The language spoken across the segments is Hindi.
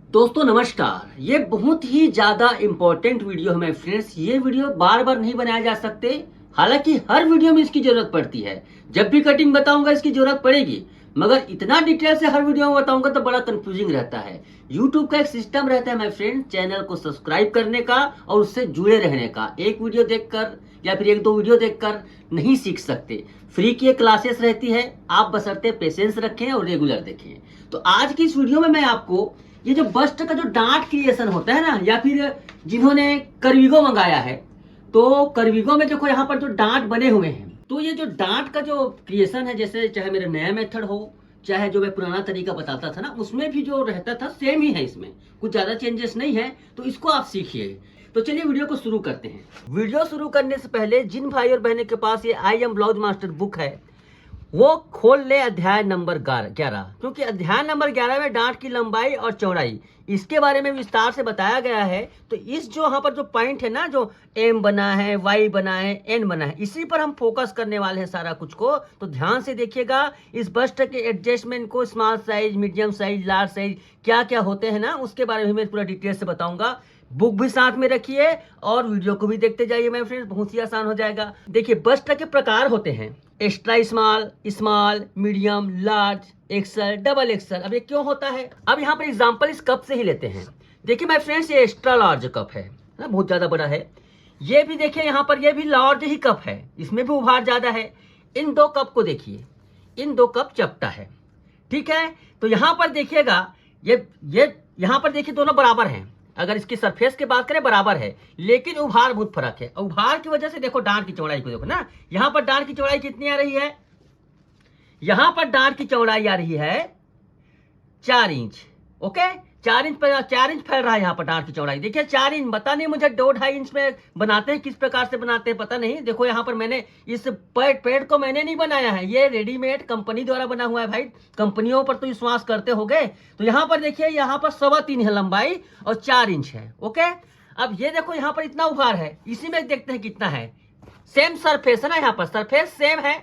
दोस्तों नमस्कार। ये बहुत ही ज़्यादा इम्पोर्टेंट वीडियो है मेरे फ्रेंड्स। ये वीडियो बार बार नहीं बनाया जा सकते, हालांकि हर वीडियो में इसकी ज़रूरत पड़ती है। जब भी कटिंग बताऊंगा इसकी ज़रूरत पड़ेगी, मगर इतना डिटेल से हर वीडियो में बताऊंगा तो बड़ा कंफ्यूजिंग रहता है। यूट्यूब का एक सिस्टम रहता है मेरे फ्रेंड, चैनल को सब्सक्राइब करने का और उससे जुड़े रहने का। एक वीडियो देखकर या फिर एक दो वीडियो देखकर नहीं सीख सकते। फ्री की क्लासेस रहती है, आप बशर्ते पेशेंस रखें और रेगुलर देखें। तो आज की इस वीडियो में मैं आपको ये जो बस्ट का जो डांट क्रिएशन होता है ना, या फिर जिन्होंने करविगो मंगाया है, तो करविगो में देखो यहाँ पर जो डांट बने हुए हैं, तो ये जो डांट का जो क्रिएशन है, जैसे चाहे मेरा नया मेथड हो चाहे जो मैं पुराना तरीका बताता था ना, उसमें भी जो रहता था सेम ही है। इसमें कुछ ज्यादा चेंजेस नहीं है, तो इसको आप सीखिए। तो चलिए वीडियो को शुरू करते हैं। वीडियो शुरू करने से पहले जिन भाई और बहनों के पास ये I am blouse master book है, वो खोल ले अध्याय नंबर 11, क्योंकि अध्याय नंबर 11 में डांट की लंबाई और चौड़ाई इसके बारे में विस्तार से बताया गया है। तो इस जो यहाँ पर जो पॉइंट है ना, जो एम बना है, वाई बना है, एन बना है, इसी पर हम फोकस करने वाले हैं सारा कुछ को। तो ध्यान से देखिएगा। इस बस्ट के एडजस्टमेंट को small size, medium size, large size क्या क्या होते हैं ना, उसके बारे में मैं पूरा डिटेल से बताऊंगा। बुक भी साथ में रखिए और वीडियो को भी देखते जाइए मेरे फ्रेंड्स, बहुत ही आसान हो जाएगा। देखिए बस्ट के प्रकार होते हैं extra small, small, medium, large, XL, double XL. अब ये क्यों होता है? अब यहाँ पर एग्जांपल इस कप से ही लेते हैं। देखिए माय फ्रेंड्स, ये एक्स्ट्रा लार्ज कप है ना, बहुत ज्यादा बड़ा है। ये भी देखिए यहाँ पर, ये भी लार्ज ही कप है, इसमें भी उभार ज्यादा है। इन दो कप को देखिए, इन दो कप चपटा है, ठीक है। तो यहाँ पर देखिएगा, ये यहाँ पर देखिए दोनों बराबर हैं। अगर इसकी सरफेस की बात करें बराबर है, लेकिन उभार बहुत फर्क है। उभार की वजह से देखो डांट की चौड़ाई को देखो ना, यहां पर डांट की चौड़ाई कितनी आ रही है? यहां पर डांट की चौड़ाई आ रही है 4 इंच। ओके, 4 इंच पर 4 इंच फैल रहा है यहाँ पर डांट की चौड़ाई। देखिए 4 इंच, पता नहीं मुझे 2-2.5 इंच में बनाते हैं, किस प्रकार से बनाते हैं पता नहीं। देखो यहाँ पर मैंने इस पेड़ को मैंने नहीं बनाया है, ये रेडीमेड कंपनी द्वारा बना हुआ है। भाई कंपनियों पर तो विश्वास करते हो गए। तो यहाँ पर देखिए, यहाँ पर 3.25 है लंबाई और 4 इंच है। ओके, अब ये देखो यहाँ पर इतना उभार है, इसी में देखते हैं कितना है। सेम सरफेस है ना, यहाँ पर सरफेस सेम है,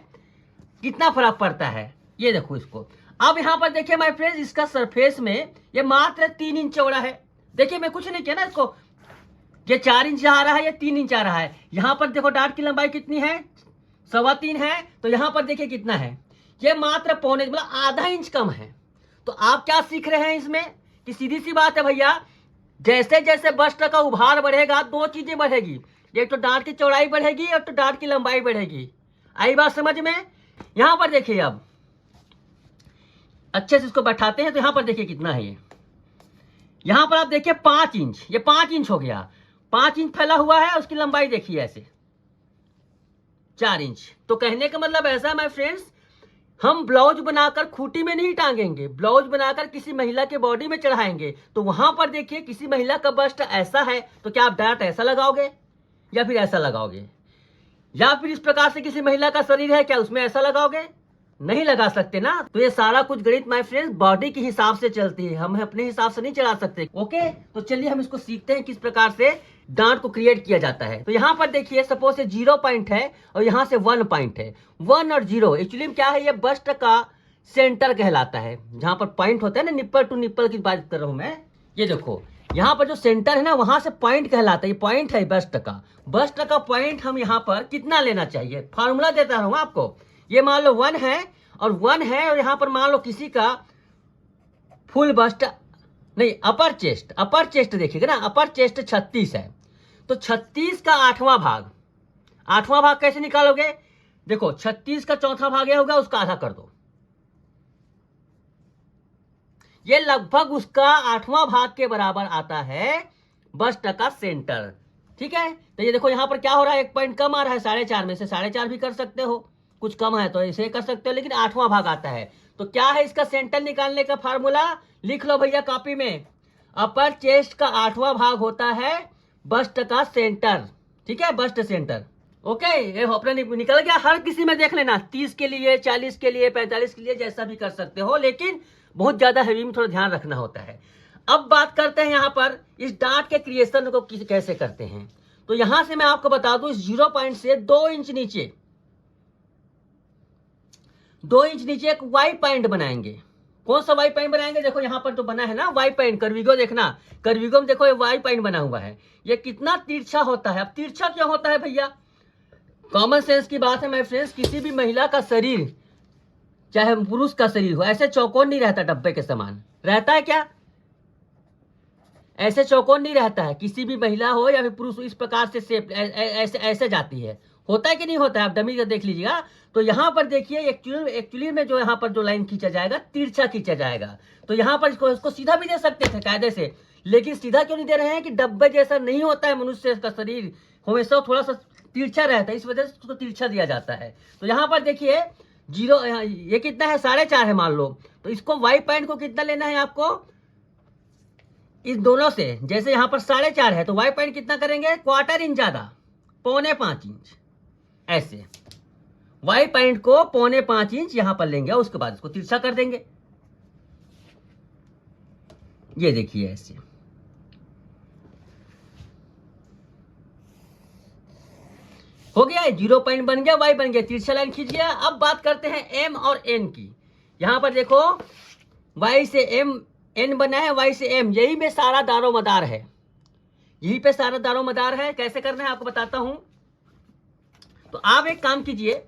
कितना फर्क पड़ता है ये देखो इसको। अब यहाँ पर देखिए माय फ्रेंड्स, इसका सरफेस में ये मात्र 3 इंच चौड़ा है। देखिए मैं कुछ नहीं किया ना इसको, ये 4 इंच आ रहा है, ये 3 इंच आ रहा है। यहाँ पर देखो डांट की लंबाई कितनी है? 3.25 है। तो यहाँ पर देखिए कितना है? ये मात्र पौने, मतलब आधा इंच कम है। तो आप क्या सीख रहे हैं इसमें कि सीधी सी बात है भैया, जैसे जैसे बस्ट का उभार बढ़ेगा, दो चीजें बढ़ेगी, एक तो डांट की चौड़ाई बढ़ेगी और तो डांट की लंबाई बढ़ेगी। आई बात समझ में? यहां पर देखिए, अब अच्छे से इसको बैठाते हैं तो यहां पर देखिए कितना है ये। यहां पर आप देखिए 5 इंच, ये 5 इंच हो गया, 5 इंच फैला हुआ है। उसकी लंबाई देखिए ऐसे 4 इंच। तो कहने का मतलब ऐसा है माय फ्रेंड्स, हम ब्लाउज बनाकर खूंटी में नहीं टांगेंगे, ब्लाउज बनाकर किसी महिला के बॉडी में चढ़ाएंगे। तो वहां पर देखिए किसी महिला का बस्ट ऐसा है, तो क्या आप डांट ऐसा लगाओगे या फिर ऐसा लगाओगे? या फिर इस प्रकार से किसी महिला का शरीर है, क्या उसमें ऐसा लगाओगे? नहीं लगा सकते ना। तो ये सारा कुछ गणित माय फ्रेंड्स बॉडी के हिसाब से चलती है, हम अपने हिसाब से नहीं चला सकते। ओके, तो चलिए हम इसको सीखते हैं किस प्रकार से डांट को क्रिएट किया जाता है। तो यहाँ पर देखिए सपोज से 0 पॉइंट है और यहाँ से 1 पॉइंट है। 1 और 0 एक्चुअली क्या है? ये बस्ट का सेंटर कहलाता है, जहां पर पॉइंट होता है ना, निप्पल टू निप्पल की बात कर रहा हूं मैं। ये देखो यहाँ पर जो सेंटर है ना, वहां से पॉइंट कहलाता है। ये पॉइंट है बस्ट का। बस्ट का पॉइंट हम यहाँ पर कितना लेना चाहिए, फार्मूला देता हूं आपको। ये मान लो 1 है और 1 है, और यहाँ पर मान लो किसी का फुल बस्ट नहीं, अपर चेस्ट देखिएगा ना, अपर चेस्ट 36 है। तो 36 का 8वां भाग कैसे निकालोगे? देखो 36 का चौथा भाग ये होगा, उसका आधा कर दो, ये लगभग उसका 8वां भाग के बराबर आता है बस्ट का सेंटर। ठीक है, तो ये देखो यहाँ पर क्या हो रहा है, 1 पॉइंट कम आ रहा है। 4.5 में से 4.5 भी कर सकते हो, कुछ कम है तो इसे कर सकते हो, लेकिन 8वां भाग आता है। तो क्या है इसका सेंटर निकालने का फार्मूला? लिख लो भैया कॉपी में, अपर चेस्ट का 8वां भाग होता है बस्ट का सेंटर। ठीक है, बस्ट सेंटर। ओके, ये अपना निकल गया। हर किसी में देख लेना, 30 के लिए, 40 के लिए, 45 के लिए, जैसा भी कर सकते हो, लेकिन बहुत ज्यादा हैवी में थोड़ा ध्यान रखना होता है। अब बात करते हैं यहाँ पर इस डांट के क्रिएशन को कैसे करते हैं। तो यहां से मैं आपको बता दूं, इस 0 पॉइंट से 2 इंच नीचे एक वाई पॉइंट बनाएंगे। कौन सा वाई पॉइंट बनाएंगे? देखो यहाँ पर तो बना है ना वाई पॉइंट, कर्विगो देखना, कर्विगो में देखो ये वाई पॉइंट बना हुआ है, ये कितना तिरछा होता है। अब तिरछा क्यों होता है भैया? कॉमन सेंस की बात है माय फ्रेंड्स, किसी भी महिला का शरीर चाहे पुरुष का शरीर हो ऐसे चौकोन नहीं रहता, डब्बे के समान रहता है क्या? ऐसे चौकोन नहीं रहता है। किसी भी महिला हो या फिर पुरुष इस प्रकार से शेप ऐसे ऐसे जाती है, होता है कि नहीं होता है? आप डमी का देख लीजिएगा। तो यहाँ पर देखिए एक्चुअली में जो यहाँ पर जो लाइन खींचा जाएगा तिरछा खींचा जाएगा। तो यहाँ पर इसको सीधा भी दे सकते थे कायदे से, लेकिन सीधा क्यों नहीं दे रहे हैं कि डब्बे जैसा नहीं होता है मनुष्य का शरीर, हमेशा थोड़ा सा तिरछा रहता है, इस वजह से उसको तिरछा दिया जाता है। तो यहाँ पर देखिए 0, ये कितना है 4.5 है मान लो, तो इसको वाई पॉइंट को कितना लेना है आपको? इस दोनों से, जैसे यहाँ पर 4.5 है तो वाई पॉइंट कितना करेंगे? 1/4 इंच ज्यादा, 4.25 इंच, ऐसे वाई पॉइंट को 4.25 इंच यहाँ पर लेंगे और उसके बाद इसको तिरछा कर देंगे। ये देखिए ऐसे हो गया, 0 पॉइंट बन गया, वाई बन गया, तिरछा लाइन खींच गया। अब बात करते हैं एम और एन की। यहां पर देखो वाई से एम, एन बना है, वाई से एम, यही में सारा दारो मदार है, यही पे सारा दारो मदार है। कैसे करना है आपको बताता हूं। तो आप एक काम कीजिए,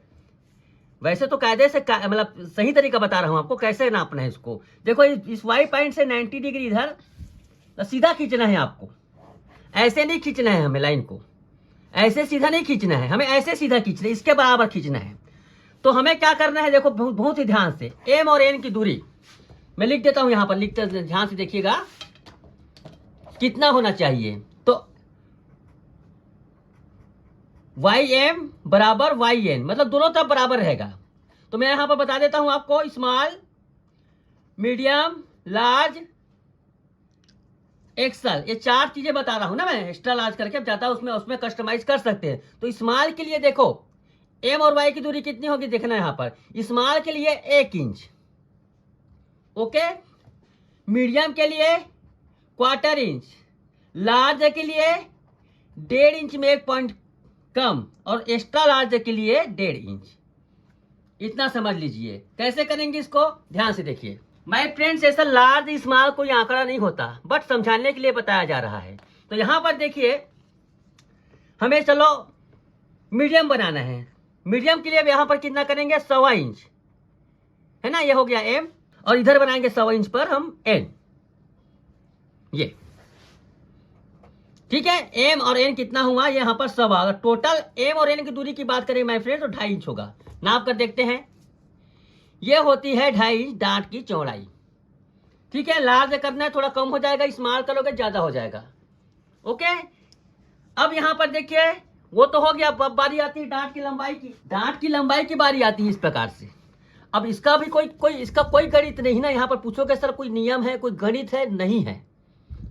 वैसे तो कायदे से मतलब सही तरीका बता रहा हूं आपको कैसे नापना है इसको। देखो इस वाई पॉइंट से 90 डिग्री इधर तो सीधा खींचना है आपको, ऐसे नहीं खींचना है हमें, लाइन को ऐसे सीधा नहीं खींचना है, हमें ऐसे सीधा खींचना है, इसके बराबर खींचना है। तो हमें क्या करना है, देखो बहुत ही ध्यान से, एम और एन की दूरी मैं लिख देता हूं यहां पर, लिखते ध्यान से देखिएगा कितना होना चाहिए। तो वाई एम बराबर वाई एन, मतलब दोनों तरफ बराबर रहेगा। तो मैं यहां पर बता देता हूं आपको, स्मॉल, मीडियम, लार्ज, एक्सल, ये 4 चीजें बता रहा हूं ना मैं, एक्स्ट्रा लार्ज करके जाता उसमें कस्टमाइज कर सकते हैं। तो स्मॉल के लिए देखो एम और वाई की दूरी कितनी होगी देखना यहां पर, स्मॉल के लिए 1 इंच, ओके, मीडियम के लिए 1/4 इंच, लार्ज के लिए 1.5 इंच में 1 पॉइंट कम, और एक्स्ट्रा लार्ज के लिए 1.5 इंच। इतना समझ लीजिए। कैसे करेंगे इसको ध्यान से देखिए माय फ्रेंड्स, ऐसा लार्ज स्मॉल कोई आंकड़ा नहीं होता, बट समझाने के लिए बताया जा रहा है। तो यहां पर देखिए हमें चलो मीडियम बनाना है, मीडियम के लिए यहां पर कितना करेंगे 1.25 इंच, है ना, ये हो गया एम, और इधर बनाएंगे 1.25 इंच पर हम एन, ये ठीक है। एम और एन कितना हुआ यहाँ पर 1.25, अगर टोटल एम और एन की दूरी की बात करें माय फ्रेंड्स तो 2.5 इंच होगा। नाप कर देखते हैं, ये होती है 2.5 इंच डांट की चौड़ाई, ठीक है। लार्ज करना है थोड़ा कम हो जाएगा, स्मॉल करोगे ज्यादा हो जाएगा, ओके। अब यहां पर देखिए वो तो हो गया, अब बारी आती है डांट की लंबाई की, डांट की लंबाई की बारी आती है इस प्रकार से। अब इसका भी इसका कोई गणित नहीं ना, यहाँ पर पूछोगे सर कोई नियम है, कोई गणित है? नहीं है,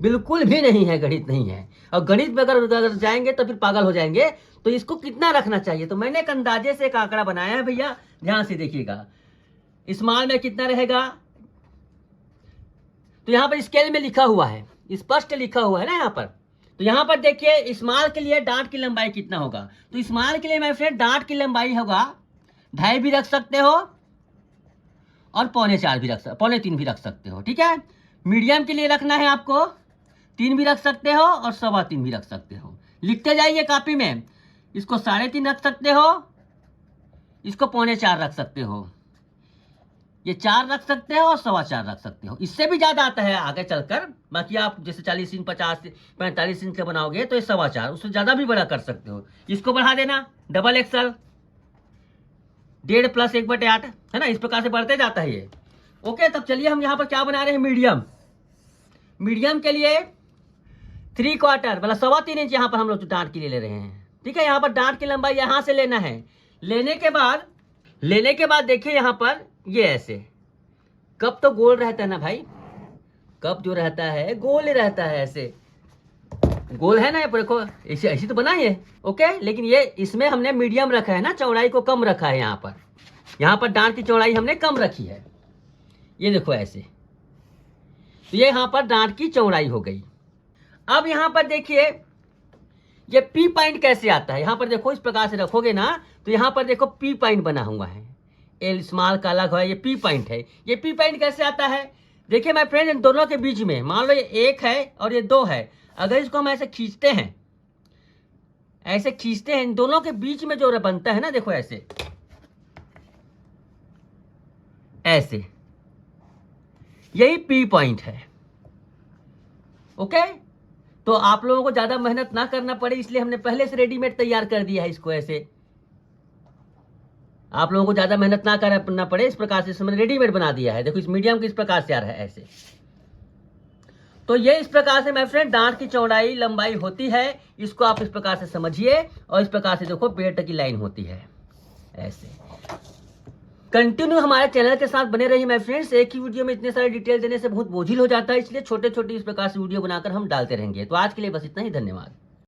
बिल्कुल भी नहीं है, गणित नहीं है। और गणित में अगर जाएंगे तो फिर पागल हो जाएंगे। तो इसको कितना रखना चाहिए, तो मैंने एक अंदाजे से एक आंकड़ा बनाया है भैया, ध्यान से देखिएगा। स्मॉल में कितना रहेगा, तो यहां पर स्केल में लिखा हुआ है, स्पष्ट लिखा हुआ है ना यहाँ पर। तो यहां पर देखिए स्मॉल के लिए डांट की लंबाई कितना होगा, तो स्मॉल के लिए मेरे फ्रेंड डांट की लंबाई होगा 2.5 भी रख सकते हो और 3.25 भी भी रख सकते हो, ठीक है। मीडियम के लिए रखना है आपको 3 भी रख सकते हो और 3.25 भी रख सकते हो। लिखते जाइए कॉपी में, इसको 3.5 रख सकते हो, इसको 3.25 रख सकते हो, ये 4 रख सकते हो और 4.25 रख सकते हो। इससे भी ज्यादा आता है आगे चलकर, बाकी आप जैसे 40 इंच 50 45 इंच का बनाओगे तो ये 4.25, उससे ज्यादा भी बड़ा कर सकते हो। इसको बढ़ा देना डबल एक्सल, 1.5 + 1/8, है ना, इस प्रकार से बढ़ते जाता है ये, ओके। तब चलिए हम यहाँ पर क्या बना रहे हैं, मीडियम। मीडियम के लिए 3/4 मतलब 3.25 इंच यहाँ पर हम लोग डांट के लिए ले रहे हैं, ठीक है। यहाँ पर डांट की लंबाई यहाँ से लेना है, लेने के बाद देखिए यहाँ पर ये ऐसे, कप तो गोल रहता है ना भाई, कप जो रहता है गोल ही रहता है, ऐसे गोल है ना, ये देखो ऐसी तो बना है, ओके। लेकिन ये इसमें हमने मीडियम रखा है ना, चौड़ाई को कम रखा है, यहाँ पर डांट की चौड़ाई हमने कम रखी है, ये देखो ऐसे। तो ये यहाँ पर डांट की चौड़ाई हो गई। अब यहाँ पर देखिए ये पी पॉइंट कैसे आता है, यहाँ पर देखो इस प्रकार से रखोगे ना, तो यहाँ पर देखो पी पॉइंट बना हुआ है, एल स्मॉल का अलग है, ये पी पॉइंट है। ये पी पॉइंट कैसे आता है? देखिए माय फ्रेंड, इन दोनों के बीच में मान लो ये 1 है और ये 2 है, अगर इसको हम ऐसे खींचते हैं, ऐसे खींचते हैं, इन दोनों के बीच में जो बनता है ना, देखो ऐसे ऐसे, यही पी पॉइंट है। ओके, तो आप लोगों को ज्यादा मेहनत ना करना पड़े, इसलिए हमने पहले से रेडीमेड तैयार कर दिया है इसको। ऐसे आप लोगों को ज्यादा मेहनत ना करना पड़े, इस प्रकार से मैंने रेडीमेड बना दिया है। देखो इस मीडियम किस प्रकार से आ रहा है ऐसे। तो ये इस प्रकार से माय फ्रेंड दांत की चौड़ाई लंबाई होती है, इसको आप इस प्रकार से समझिए। और इस प्रकार से देखो पेट की लाइन होती है ऐसे। कंटिन्यू हमारे चैनल के साथ बने रहिए माय फ्रेंड्स। एक ही वीडियो में इतने सारे डिटेल देने से बहुत बोझिल हो जाता है, इसलिए छोटे छोटे इस प्रकार से वीडियो बनाकर हम डालते रहेंगे। तो आज के लिए बस इतना ही, धन्यवाद।